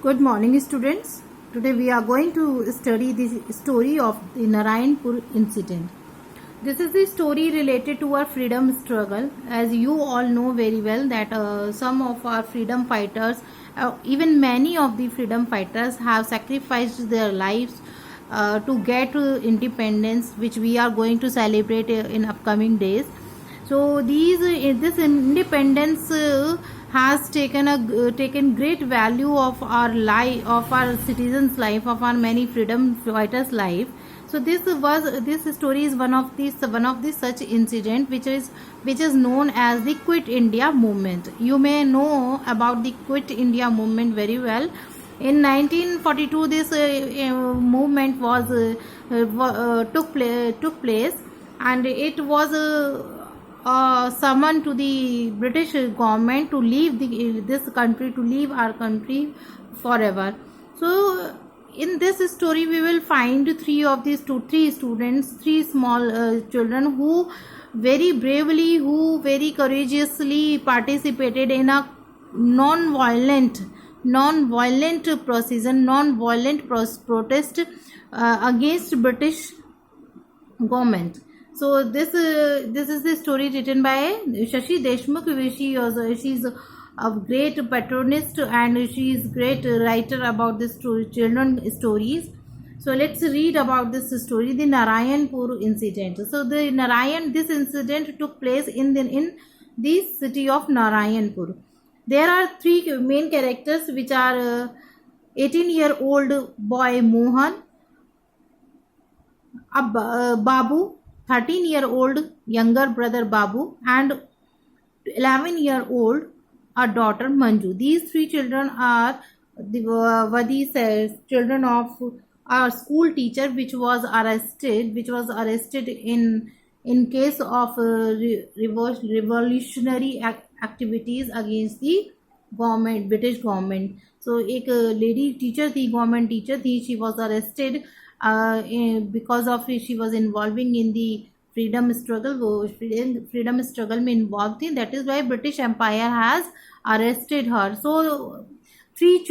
Good morning, students. Today we are going to study the story of the Narayanpur incident. This is the story related to our freedom struggle. As you all know very well that some of our freedom fighters, even many of the freedom fighters have sacrificed their lives to get independence, which we are going to celebrate in upcoming days. So this independence has taken great value of our life, of our citizens' life, of our many freedom fighters' life. So this story is one of the such incident which is known as the Quit India movement. You may know about the Quit India movement very well. In 1942, this movement was took place, and it was summon to the British government to leave our country forever. So in this story we will find three small children who very bravely, who very courageously participated in a non-violent protest against British government. So this is the story written by Shashi Deshmukh. She's a great patronist and she is great writer about this children stories. So let's read about this story, the Narayanpur incident. So this incident took place in the city of Narayanpur. There are three main characters, which are 18-year-old boy Mohan, Babu, 13-year-old younger brother Babu, and 11-year-old a daughter Manju. These three children were the children of our school teacher, which was arrested in case of revolutionary activities against the government, British government. So एक lady teacher थी, government teacher थी, she was arrested because of she was involving in the freedom struggle. वो freedom struggle में involved थी. That is why British Empire has arrested her. So three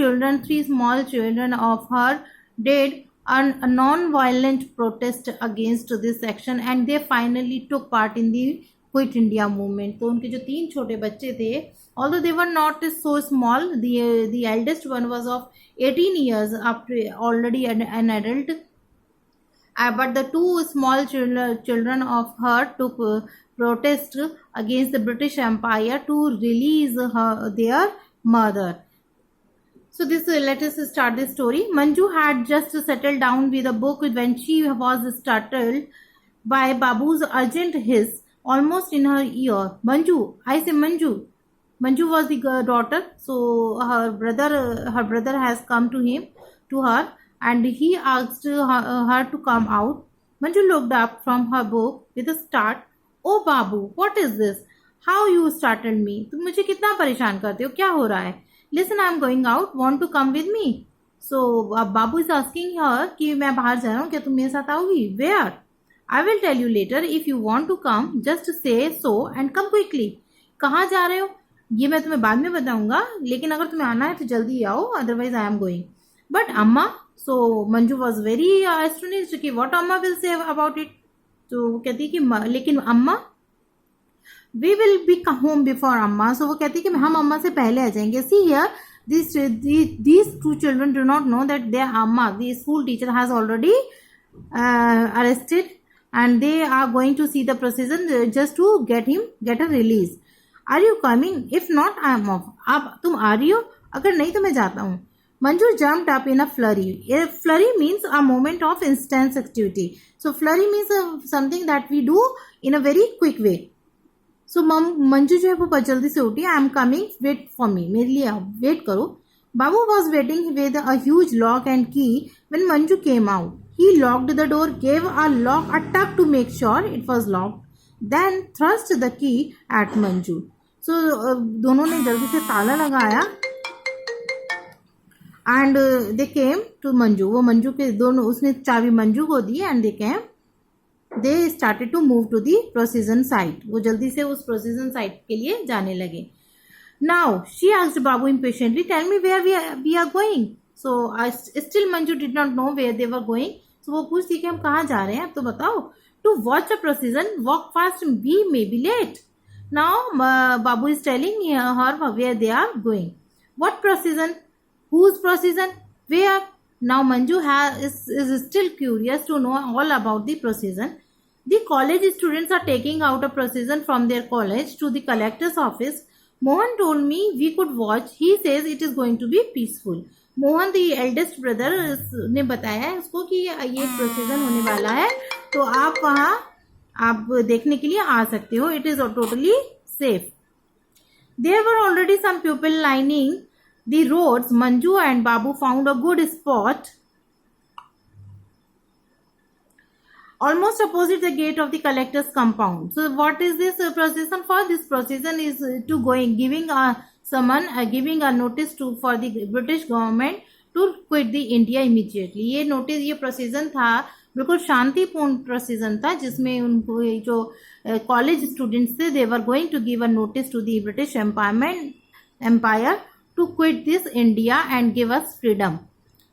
small children of her did a non-violent protest against this action, and they finally took part in the Quit India movement. तो उनके जो तीन छोटे बच्चे थे, although they were not so small, the eldest one was of 18 years, after already an adult. But the two small children of her took protest against the British Empire to release their mother. So let us start this story. Manju had just settled down with a book when she was startled by Babu's urgent hiss almost in her ear. Manju, I say Manju. Manju was the daughter, so her brother has come to her, and he asked her to come out. Manju looked up from her book with a start. Oh Babu, what is this? How you startled me? तुम मुझे कितना परेशान करते हो? क्या हो रहा है? Listen, I am going out. Want to come with me? So Babu is asking her कि मैं बाहर जा रहा हूँ, क्या तुम मेरे साथ आओगी? Where? I will tell you later. If you want to come, just say so and come quickly. कहाँ जा रहे हो? ये मैं तुम्हें बाद में बताऊंगा, लेकिन अगर तुम्हें आना है तो जल्दी आओ, otherwise I am going. But Amma, so Manju was very astonished कि what Amma will say about it. तो वो कहती कि लेकिन अम्मा, we will be home before Amma. So वो कहती कि हम अम्मा से पहले आ जाएंगे. See here, these two children do not know that their Amma, the school teacher, has already arrested, and they are going to see the procession just to get a release. Are you coming? If not, I am off. अब तुम आ रही हो? अगर नहीं तो मैं जाता हूँ. Manju jumped up in a flurry. A flurry means a moment of intense activity. So flurry means something that we do in a very quick way. So Manju जो है वो जल्दी से उठी. I am coming. Wait for me. मेरे लिए wait करो. Babu was waiting with a huge lock and key when Manju came out. He locked the door, gave a tug to make sure it was locked, then thrust the key at Manju. So दोनों ने जल्दी से ताला लगाया, and they came to Manju. वो मंजू के दोनों, उसने चाबी मंजू को दी, and they started to move to the procession site. वो जल्दी से उस procession site के लिए जाने लगे. Now, she asked Babu impatiently, tell me where we are going. So still Manju did not know where they were going. So वो पूछती कि हम कहाँ जा रहे हैं, अब तो बताओ. To watch a procession, walk fast, we may be late. Now Babu is telling her where they are going. What procession? Whose procession? Where? Now Manju is still curious to know all about the procession. The college students are taking out a procession from their college to the collector's office. Mohan told me we could watch. He says it is going to be peaceful. Mohan the eldest brother ने बताया है उसको कि ये precision होने वाला है, तो आप वहाँ आप देखने के लिए आ सकते हो. It is totally safe. There were already some people lining the roads. Manju and Babu found a good spot almost opposite the gate of the collector's compound. So what is this procession for? This procession is to giving a notice to for the British government to quit the India immediately. ये notice ये procession था बिल्कुल शांतिपूर्ण procession था जिसमें उनको जो college students थे they were going to give a notice to the British empire to quit this India and give us freedom.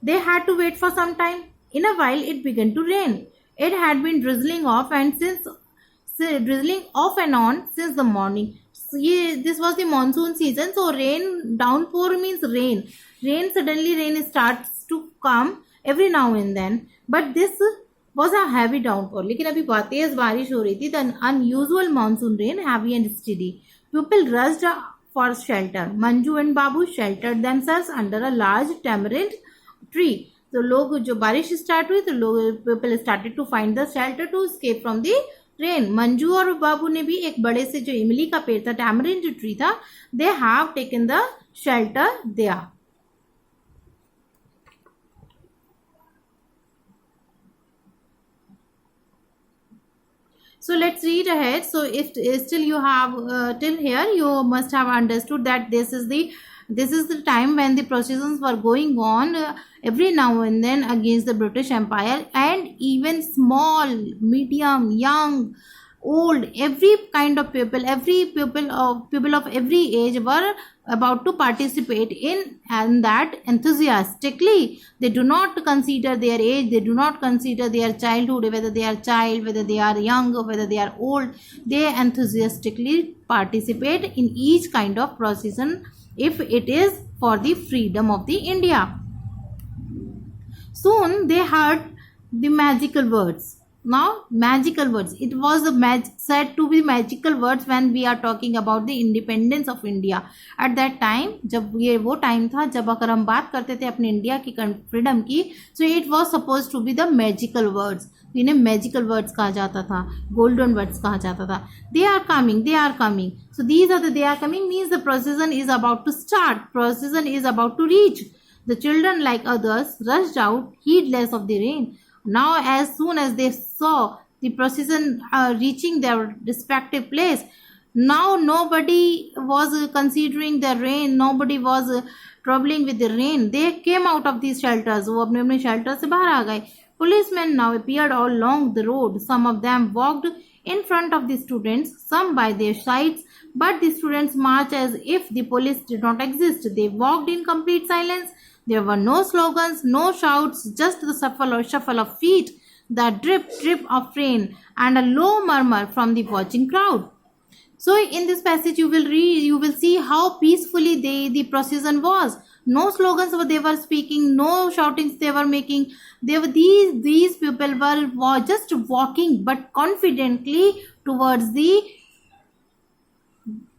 They had to wait for some time. In a while it began to rain. It had been drizzling off and on since the morning. So this was the monsoon season. So rain, downpour means rain. Suddenly rain starts to come every now and then. But this was a heavy downpour. लेकिन अभी बहुत तेज बारिश हो रही थी. The unusual monsoon rain, heavy and steady. People rushed for shelter. Manju and Babu sheltered themselves under a large tamarind tree. तो लोग जो बारिश स्टार्ट हुई तो लोग people started to find the shelter to escape from the rain. Manju और बाबू ने भी एक बड़े से जो इमली का पेड़ था, टैमरिंड ट्री था, they have taken the shelter there. So let's read ahead. So if still you have till here, you must have understood that this is the time when the processions were going on every now and then against the British Empire, and even small, medium, young, old, every kind of people, people of every age were about to participate in that enthusiastically. They do not consider their age, they do not consider their childhood, whether they are child, whether they are young, or whether they are old. They enthusiastically participate in each kind of procession if it is for the freedom of the India. Soon they heard the magical words. Now magical words, it was said to be magical words when we are talking about the independence of India. At that time, जब ये वो time था जब अगर हम बात करते थे अपने इंडिया की फ्रीडम की, so it was supposed to be the magical words. इन्हें मैजिकल वर्ड्स कहा जाता था, गोल्डन वर्ड्स कहा जाता था. They are coming. So these are the they are coming means the procession is about to start. Procession is about to reach. The children, like others, rushed out, heedless of the rain. Now as soon as they saw the procession reaching their respective place, now nobody was considering the rain, nobody was troubling with the rain. They came out of these shelters. वो अपने अपने shelter से बाहर आ गए. Policemen now appeared all along the road. Some of them walked in front of the students, some by their sides, but the students marched as if the police did not exist. They walked in complete silence. There were no slogans, no shouts, just the shuffle of feet, the drip of rain, and a low murmur from the watching crowd. So in this passage you will see how peacefully the procession was. No slogans they were speaking, no shoutings they were making. These people were just walking but confidently towards the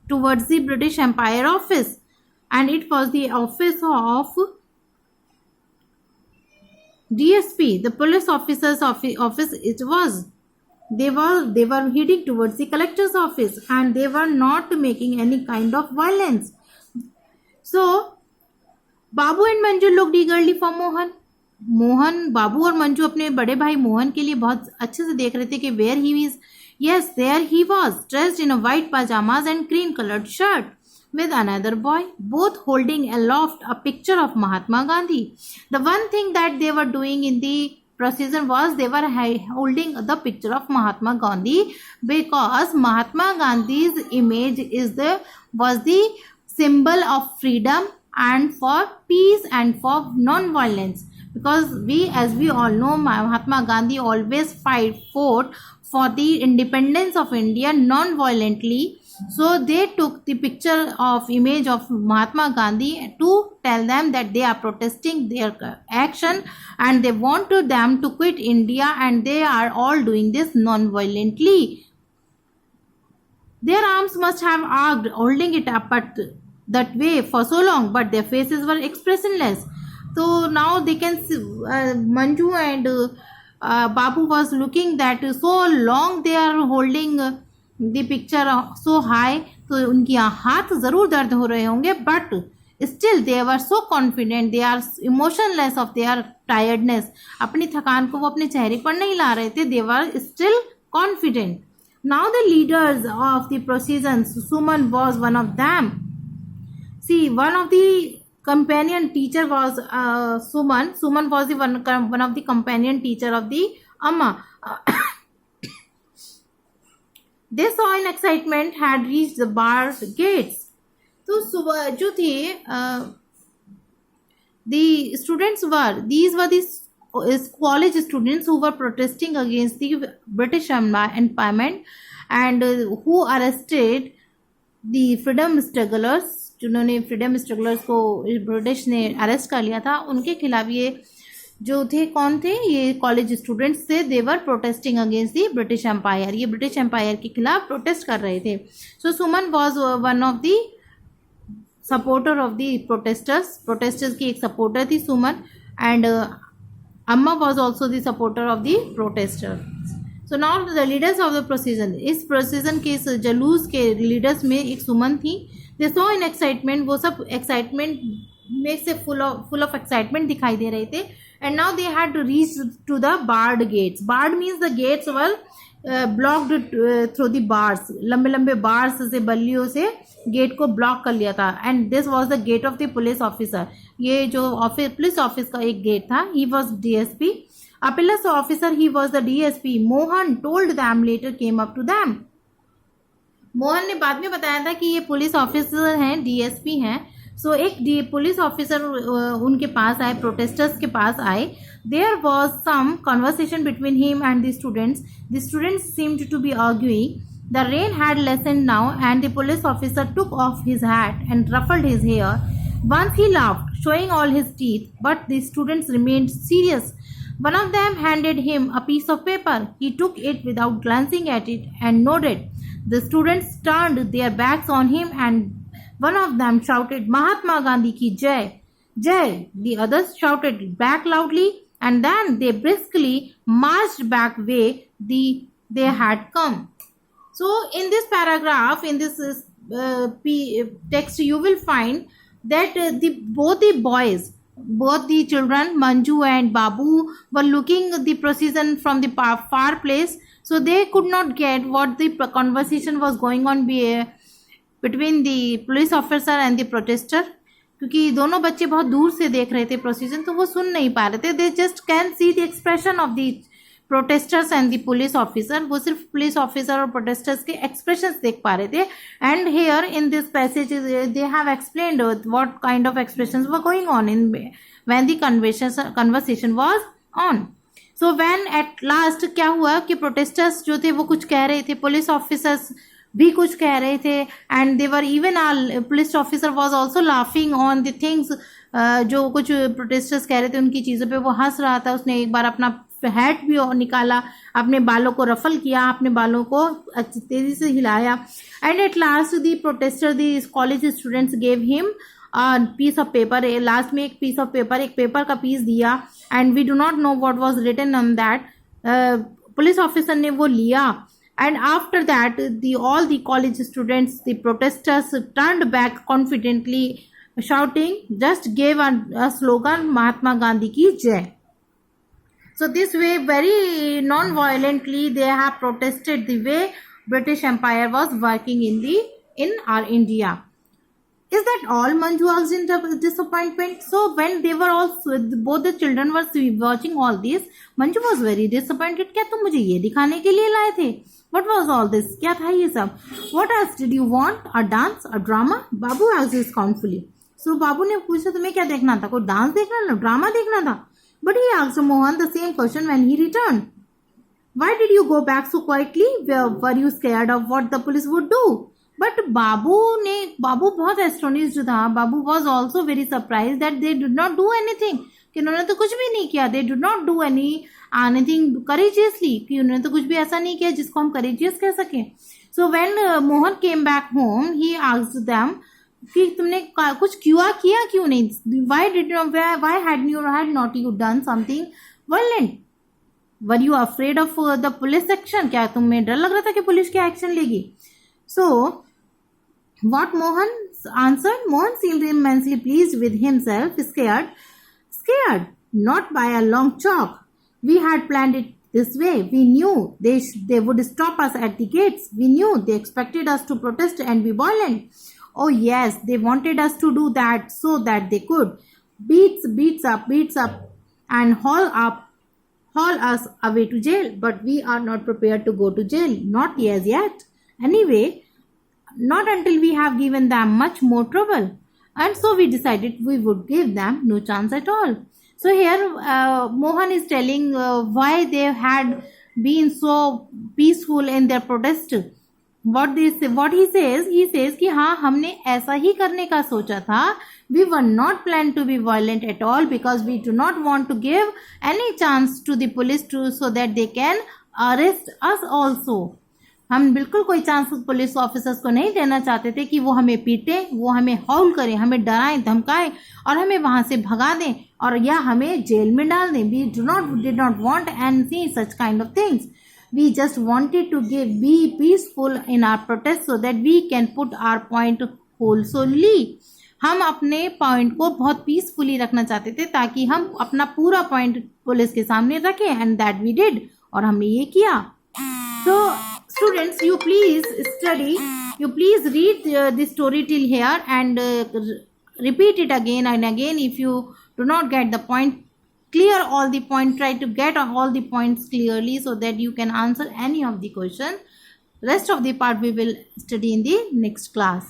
British Empire office, and it was the office of DSP, the police officer's office. It was. They were heading towards the collector's office, and they were not making any kind of violence. So Babu and Manju looked eagerly for Mohan. Babu और मंजू अपने बड़े भाई मोहन के लिए बहुत अच्छे से देख रहे थे कि where he is. Yes, there he was, dressed in a white pyjamas and cream coloured shirt with another boy, both holding aloft a picture of Mahatma Gandhi. The one thing that they were doing in the procession was they were holding the picture of Mahatma Gandhi, because Mahatma Gandhi's image was the symbol of freedom, and for peace and for non-violence. Because as we all know, Mahatma Gandhi always fought for the independence of India non-violently. So they took the picture of image of Mahatma Gandhi to tell them that they are protesting their action and they want them to quit India, and they are all doing this non-violently. Their arms must have arced, holding it up that way for so long, but their faces were expressionless. So now they can see Manju and Babu was looking that so long they are holding the picture so high, तो उनकी हाथ ज़रूर दर्द हो रहे होंगे, but still they were so confident, they are emotionless of their tiredness. अपनी थकान को वो अपने चेहरे पर नहीं ला रहे थे, they were still confident. Now the leaders of the processions, Suman was one of them. See, one of the companion teacher was Suman. Suman was the one of the companion teacher of the Amma. They saw in excitement had reached the bar gates. तो जो थे the students were, these were the college students who were protesting against the British Empire and who arrested the freedom strugglers, जिन्होंने freedom strugglers को British ने arrest कर लिया था, उनके खिलाफ ये जो थे कौन थे, ये कॉलेज स्टूडेंट्स थे. They were protesting against the British empire, ये ब्रिटिश एम्पायर के खिलाफ प्रोटेस्ट कर रहे थे. So Suman was one of the supporter of the protesters की एक सपोर्टर थी Suman, and Amma was also the supporter of the protester. So now the leaders of the procession, इस प्रोसीजन के इस जलूस के लीडर्स में एक सुमन थी. दे सॉ इन एक्साइटमेंट, वो सब एक्साइटमेंट में से फुल ऑफ एक्साइटमेंट दिखाई दे रहे थे. And now they had to reach to the barred gates. Barred means the gates were blocked through the bars, लंबे लंबे बार्स से, बल्लियों से गेट को ब्लॉक कर लिया था. And this was the gate of the police officer. ये जो पुलिस ऑफिस का एक गेट था, he was DSP. A police officer, he was the DSP. Mohan told them later came up to them. Mohan ने बाद में बताया था कि ये पुलिस ऑफिसर हैं, DSP हैं. सो एक पुलिस ऑफिसर उनके पास आए, प्रोटेस्टर्स के पास आए. There was some conversation between him and the students. The students seemed to be arguing. The rain had lessened now and the police officer took off his hat and ruffled his hair. Once he laughed, showing all his teeth, but the students remained serious. One of them handed him a piece of paper. He took it without glancing at it and nodded. The students turned their backs on him and one of them shouted, "Mahatma Gandhi ki Jai! Jai!" The others shouted back loudly, and then they briskly marched back way they had come. So in this paragraph, in this text, you will find that both the children, Manju and Babu, were looking the procession from the far place, so they could not get what the conversation was going on between the police officer and the protester. क्योंकि दोनों बच्चे बहुत दूर से देख रहे थे precision, तो वो सुन नहीं पा रहे थे. They just can see the expression of the protesters and the police officer. वो सिर्फ पुलिस ऑफिसर और प्रोटेस्टर्स के एक्सप्रेशंस देख पा रहे थे. And here in this passage they have explained what kind of expressions were going on in when the conversation was on. So when at last क्या हुआ कि प्रोटेस्टर्स जो थे वो कुछ कह रहे थे, पुलिस ऑफिसर्स भी कुछ कह रहे थे, and they were even police officer was also laughing on the things. जो कुछ प्रोटेस्टर्स कह रहे थे उनकी चीज़ों पे वो हंस रहा था. उसने एक बार अपना हैट भी निकाला, अपने बालों को रफल किया, अपने बालों को तेजी से हिलाया. And at last the protester, the college students gave him piece of paper. Last में एक पीस ऑफ पेपर, एक पेपर का पीस दिया, and we do not know what was written on that. Police officer ने वो लिया. And after that all the college students, the protesters turned back confidently, shouting, just gave a slogan, Mahatma Gandhi ki Jai. So this way, very non-violently, they have protested the way British Empire was working in our India. Is that all? Manju asked in disappointment. So when they were all, both the children were watching all this, Manju was very disappointed. क्या तुम मुझे ये दिखाने के लिए लाए थे? What was all this? क्या था ये सब? What else did you want? A dance? A drama? Babu asked scornfully. सो बाबू ने पूछा तुम्हें क्या देखना था, कोई डांस देखना था, ड्रामा देखना था? But he asked Mohan the same question when he return. Why did you go back so quietly? Were you scared of what the police would do? But बाबू बहुत एस्टोनिश्ड था. बाबू was also very surprised that they did not do anything. कि उन्होंने तो कुछ भी नहीं किया. They did not do anything courageously. कि उन्होंने तो कुछ भी ऐसा नहीं किया जिसको हम courageous कह सकें. So when Mohan came back home, he asked them कि तुमने कुछ किया क्यों नहीं? Why had not you done something violent? Were you afraid of the police action? क्या तुम्हें डर लग रहा था कि पुलिस क्या एक्शन लेगी? So what Mohan answered? Mohan seemed immensely pleased with himself. Scared, not by a long chalk. We had planned it this way. We knew they would stop us at the gates. We knew they expected us to protest and be violent. Oh yes, they wanted us to do that so that they could beats up and haul us away to jail. But we are not prepared to go to jail, not yet. Anyway, not until we have given them much more trouble. And so we decided we would give them no chance at all. So here Mohan is telling why they had been so peaceful in their protest. What he says कि हाँ हमने ऐसा ही करने का सोचा था. We were not planned to be violent at all because we do not want to give any chance to the police so that they can arrest us also. हम बिल्कुल कोई चांस पुलिस ऑफिसर्स को नहीं देना चाहते थे कि वो हमें पीटे, वो हमें हॉल करें, हमें डराएं धमकाएं और हमें वहां से भगा दें और या हमें जेल में डाल दें. We did not want and see such kind of things. We just wanted to be peaceful in our protest so that we can put our point wholesomely. हम अपने पॉइंट को बहुत पीसफुली रखना चाहते थे ताकि हम अपना पूरा पॉइंट पुलिस के सामने रखें. एंड दैट वी डिड, और हमने ये किया. So students, you please read the story till here and repeat it again and again. If you do not get the point, clear all the points, try to get all the points clearly so that you can answer any of the questions. Rest of the part we will study in the next class.